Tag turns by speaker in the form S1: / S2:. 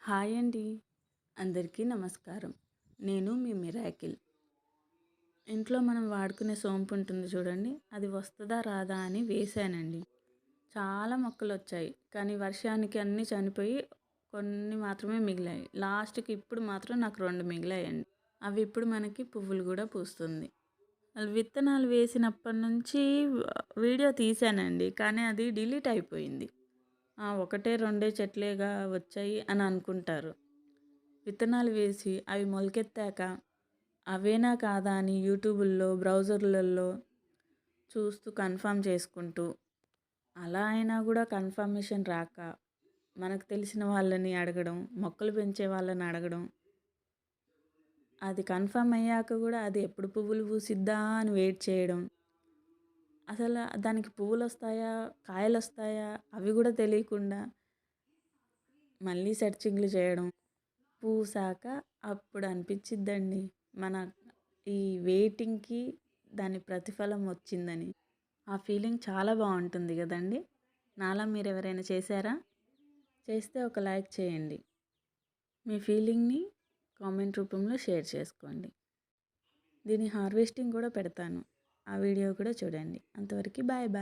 S1: Hi అండి. అందరికీ నమస్కారం. నేను మీ మిరాకిల్. ఇంట్లో మనం వాడుకునే సోంపు ఉంటుంది చూడండి. అది వస్తదా రాదా అని వేశానండి. చాలా మొక్కలొచ్చాయి. కానీ వర్షానికి అన్నీ చనిపోయి కొన్ని మాత్రమే మిగిలాయి. లాస్ట్‌కి ఇప్పుడు మాత్రం నాకు 2 మిగిలాయండి. అవి ఇప్పుడు మనకి పువ్వులు గూడా పూస్తుంది. అవి విత్తనాలు వేసినప్పటి నుంచి వీడియో తీశానండి. కానీ అది డిలీట్ అయిపోయింది. ఒకటే రెండే చెట్లేగా వచ్చాయి అని అనుకుంటారు. విత్తనాలు వేసి అవి మొలకెత్తాక అవేనా కాదా అని యూట్యూబుల్లో బ్రౌజర్లలో చూస్తూ కన్ఫర్మ్ చేసుకుంటూ అలా అయినా కూడా కన్ఫర్మేషన్ రాక మనకు తెలిసిన వాళ్ళని అడగడం, మొక్కలు పెంచే వాళ్ళని అడగడం, అది కన్ఫర్మ్ అయ్యాక కూడా అది ఎప్పుడు పువ్వులు పూసిద్దా అని వెయిట్ చేయడం, అసలు దానికి పువ్వులు వస్తాయా కాయలు వస్తాయా అవి కూడా తెలియకుండా మళ్ళీ సెర్చింగ్లు చేయడం, పూసాక అప్పుడు అనిపించిద్దండి మన ఈ వెయిటింగ్‌కి దాని ప్రతిఫలం వచ్చిందని. ఆ ఫీలింగ్ చాలా బావుంటుంది గదండీ! నాలా మీరెవరైనా చేశారా? చేస్తే ఒక లైక్ చేయండి. మీ ఫీలింగ్‌ని కామెంట్ రూపంలో షేర్ చేసుకోండి. దీని హార్వెస్టింగ్ కూడా పెడతాను. ఆ వీడియో కూడా చూడండి. అంతవరకి బాయ్ బాయ్.